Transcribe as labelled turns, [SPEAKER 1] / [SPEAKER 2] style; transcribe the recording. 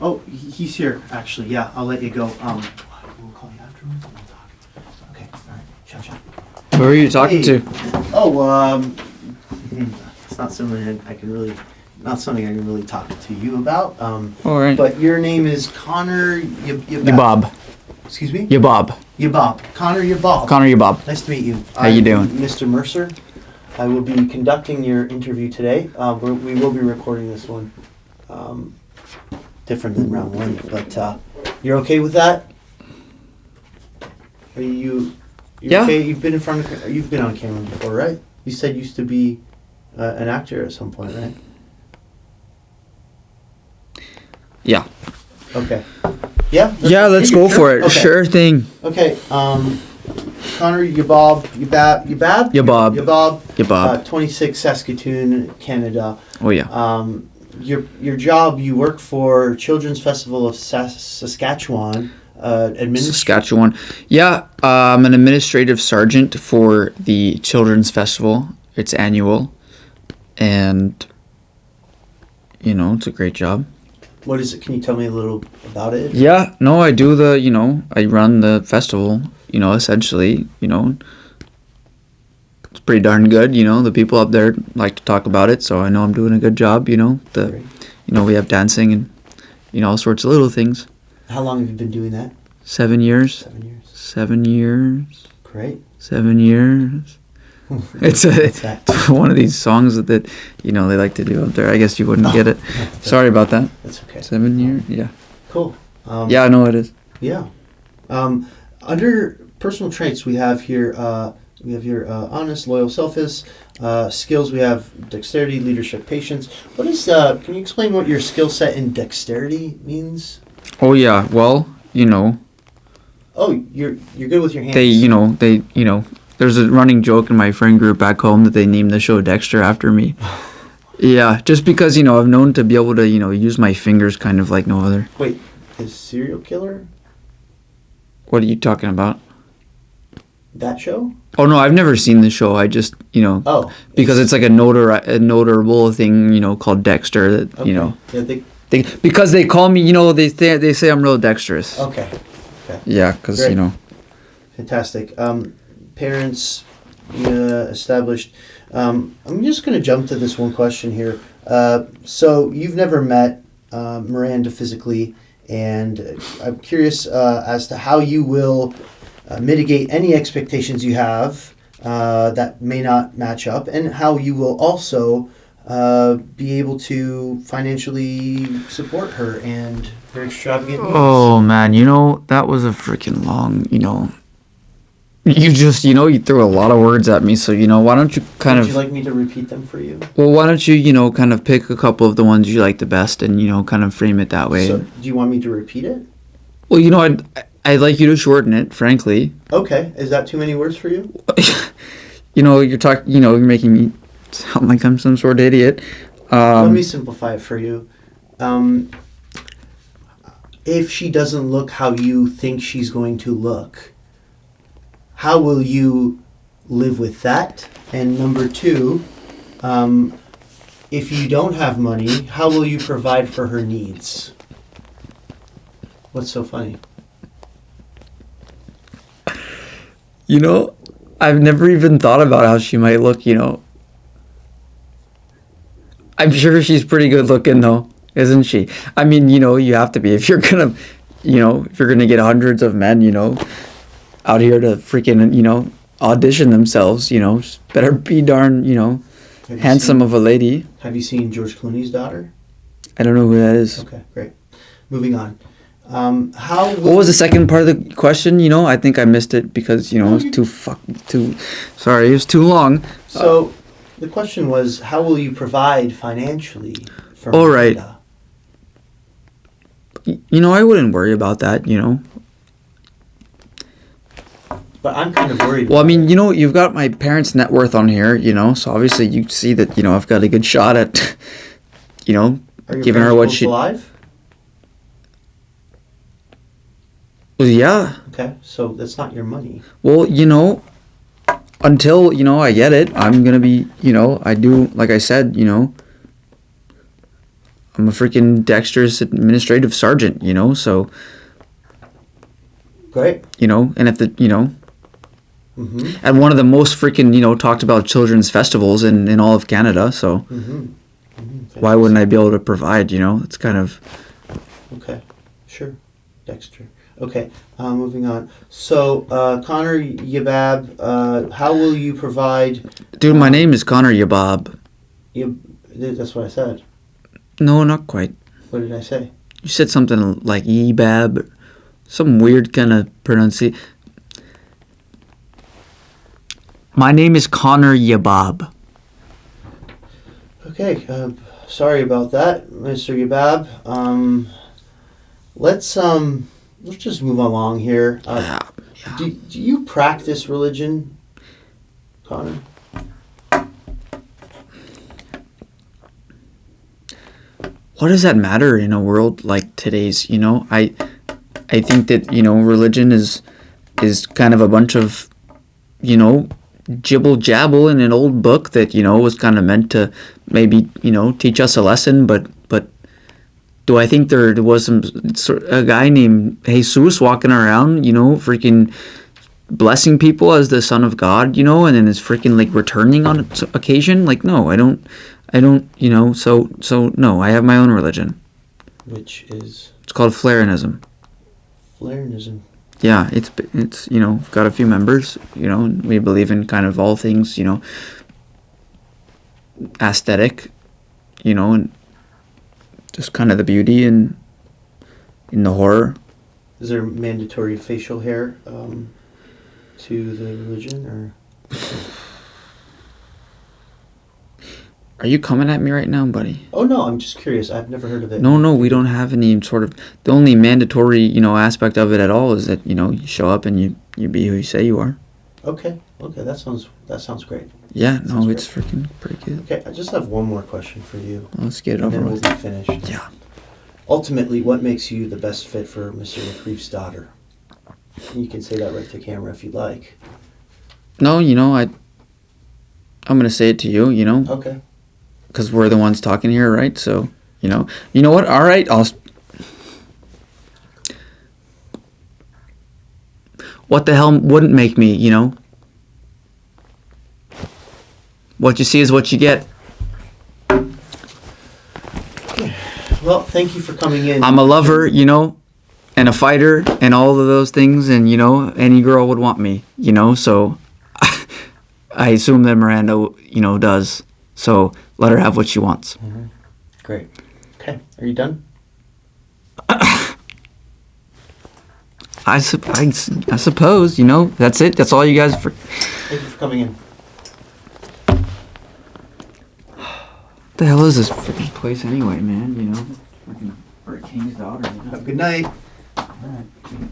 [SPEAKER 1] Oh, he's here, actually. Yeah, I'll let you go. We'll call you afterwards and we'll talk. Okay, all right. Ciao, ciao.
[SPEAKER 2] Who are you talking to?
[SPEAKER 1] Oh, it's not something I can really, talk to you about.
[SPEAKER 2] All right.
[SPEAKER 1] But your name is Connor
[SPEAKER 2] Yebab.
[SPEAKER 1] Excuse me?
[SPEAKER 2] Yebab.
[SPEAKER 1] Yebab. Connor Yebab.
[SPEAKER 2] Connor Yebab.
[SPEAKER 1] Nice to meet you.
[SPEAKER 2] How you doing?
[SPEAKER 1] Mr. Mercer. I will be conducting your interview today. We will be recording this one. Different than round one, but you're okay with that? Are you?
[SPEAKER 2] Yeah.
[SPEAKER 1] Okay? You've been on camera before, right? You said you used to be an actor at some point, right?
[SPEAKER 2] Yeah.
[SPEAKER 1] Okay. Yeah.
[SPEAKER 2] Yeah, let's go for it.
[SPEAKER 1] Okay.
[SPEAKER 2] Sure thing.
[SPEAKER 1] Okay. Connor Yebab, 26 Saskatoon, Canada.
[SPEAKER 2] Oh yeah.
[SPEAKER 1] Your job, you work for Children's Festival of Saskatchewan.
[SPEAKER 2] Saskatchewan. Yeah, I'm an administrative sergeant for the Children's Festival. It's annual, and it's a great job.
[SPEAKER 1] What is it? Can you tell me a little about it?
[SPEAKER 2] Yeah, no, I do I run the festival, essentially, it's pretty darn good, the people up there like to talk about it, so I know I'm doing a good job, we have dancing and, all sorts of little things.
[SPEAKER 1] How long have you been doing that?
[SPEAKER 2] 7 years.
[SPEAKER 1] 7 years.
[SPEAKER 2] 7 years.
[SPEAKER 1] Great.
[SPEAKER 2] 7 years. It's one of these songs that they like to do up there. I guess you wouldn't get it. Sorry about that.
[SPEAKER 1] That's okay.
[SPEAKER 2] 7 years, yeah.
[SPEAKER 1] Cool.
[SPEAKER 2] Yeah, I know it is.
[SPEAKER 1] Yeah. Under personal traits, we have here honest, loyal, selfish. Skills, we have dexterity, leadership, patience. What is can you explain what your skill set in dexterity means?
[SPEAKER 2] Oh yeah, well,
[SPEAKER 1] Oh, you're good with your hands.
[SPEAKER 2] There's a running joke in my friend group back home that they named the show Dexter after me. Yeah, just because, I've known to be able to, use my fingers kind of like no other.
[SPEAKER 1] Wait, is serial killer?
[SPEAKER 2] What are you talking about?
[SPEAKER 1] That show?
[SPEAKER 2] Oh, no, I've never seen the show. I just, because it's like a notable thing, called Dexter that,
[SPEAKER 1] Okay. Yeah,
[SPEAKER 2] because they call me, they say I'm real dexterous.
[SPEAKER 1] Okay.
[SPEAKER 2] Yeah, because,
[SPEAKER 1] Fantastic. Parents established. I'm just going to jump to this one question here. So you've never met Miranda physically, and I'm curious as to how you will mitigate any expectations you have that may not match up, and how you will also be able to financially support her and her extravagant needs.
[SPEAKER 2] Oh, man, that was a freaking long, you just, you threw a lot of words at me, so, why don't you
[SPEAKER 1] Would you like me to repeat them for you?
[SPEAKER 2] Well, why don't you, kind of pick a couple of the ones you like the best and, kind of frame it that way.
[SPEAKER 1] So, do you want me to repeat it?
[SPEAKER 2] Well, I'd like you to shorten it, frankly.
[SPEAKER 1] Okay. Is that too many words for you?
[SPEAKER 2] You're making me sound like I'm some sort of idiot.
[SPEAKER 1] Let me simplify it for you. If she doesn't look how you think she's going to look, how will you live with that? And number two, if you don't have money, how will you provide for her needs? What's so funny?
[SPEAKER 2] I've never even thought about how she might look, I'm sure she's pretty good looking though, isn't she? I mean, you have to be if you're gonna get hundreds of men, out here to freaking, audition themselves, better be darn, handsome of a lady.
[SPEAKER 1] Have you seen George Clooney's daughter?
[SPEAKER 2] I don't know who that is.
[SPEAKER 1] Okay, great. Moving on.
[SPEAKER 2] What was the second part of the question? I think I missed it because, it was sorry, it was too long.
[SPEAKER 1] So, the question was, how will you provide financially for
[SPEAKER 2] all right.
[SPEAKER 1] Miranda?
[SPEAKER 2] I wouldn't worry about that,
[SPEAKER 1] But I'm kind of worried.
[SPEAKER 2] Well, I mean, you've got my parents' net worth on here, so obviously you see that, I've got a good shot at, giving her what she...
[SPEAKER 1] alive?
[SPEAKER 2] Well, yeah.
[SPEAKER 1] Okay, so that's not your money.
[SPEAKER 2] Well, until, I get it, I'm going to be, I do, like I said, I'm a freaking Dexter's administrative sergeant, you know, so,
[SPEAKER 1] Great.
[SPEAKER 2] you know, and at the, you know,
[SPEAKER 1] Mm-hmm.
[SPEAKER 2] at one of the most freaking, you know, talked about children's festivals in all of Canada, so
[SPEAKER 1] Mm-hmm. Mm-hmm.
[SPEAKER 2] why wouldn't I be able to provide, you know? It's kind of,
[SPEAKER 1] Okay, sure. Dexter. Okay, moving on. So, Connor Yebab, how will you provide...
[SPEAKER 2] dude, my name is Connor Yebab.
[SPEAKER 1] That's what I said.
[SPEAKER 2] No, not quite.
[SPEAKER 1] What did I say?
[SPEAKER 2] You said something like Yebab, some weird kind of pronunciation. My name is Connor Yebab.
[SPEAKER 1] Okay, sorry about that, Mr. Yebab. Let's just move along here.
[SPEAKER 2] Yeah.
[SPEAKER 1] Do you practice religion, Connor?
[SPEAKER 2] What does that matter in a world like today's, you know? I think that, you know, religion is kind of a bunch of, you know, jibble jabble in an old book that, you know, was kind of meant to maybe, you know, teach us a lesson, but do I think there was a guy named Jesus walking around, you know, freaking blessing people as the son of God, you know, and then is freaking like returning on occasion? Like, no, I don't, you know, so no, I have my own religion.
[SPEAKER 1] Which is?
[SPEAKER 2] It's called Flarianism.
[SPEAKER 1] Flarianism.
[SPEAKER 2] Yeah, it's you know, got a few members, you know, and we believe in kind of all things, you know, aesthetic, you know, and just kind of the beauty in the horror.
[SPEAKER 1] Is there mandatory facial hair to the religion, or?
[SPEAKER 2] Are you coming at me right now, buddy?
[SPEAKER 1] Oh no, I'm just curious. I've never heard of it.
[SPEAKER 2] No, we don't have any sort of. The only mandatory, you know, aspect of it at all is that, you know, you show up and you be who you say you are.
[SPEAKER 1] Okay, that sounds great.
[SPEAKER 2] Yeah, no,
[SPEAKER 1] Sounds
[SPEAKER 2] it's freaking pretty good.
[SPEAKER 1] Okay, I just have one more question for you.
[SPEAKER 2] Let's get it
[SPEAKER 1] And
[SPEAKER 2] over
[SPEAKER 1] then we'll
[SPEAKER 2] with.
[SPEAKER 1] be finished.
[SPEAKER 2] Yeah.
[SPEAKER 1] Ultimately, what makes you the best fit for Mr. LeCreif's daughter? You can say that right to camera if you'd like.
[SPEAKER 2] No, you know, I'm gonna say it to you, you know,
[SPEAKER 1] Okay.
[SPEAKER 2] because we're the ones talking here, right? So, you know what? All right, What the hell wouldn't make me, you know? What you see is what you get.
[SPEAKER 1] Well, thank you for coming in.
[SPEAKER 2] I'm a lover, you know, and a fighter, and all of those things, and, you know, any girl would want me, you know, so I assume that Miranda, you know, does. So let her have what she wants.
[SPEAKER 1] Mm-hmm. Great. Okay, are you done?
[SPEAKER 2] I suppose, you know, that's it. That's all you guys for.
[SPEAKER 1] Thank you for coming in.
[SPEAKER 2] What the hell is this freaking place anyway, man? You know, freaking King's daughter. You know?
[SPEAKER 1] Have a good night.
[SPEAKER 2] All right.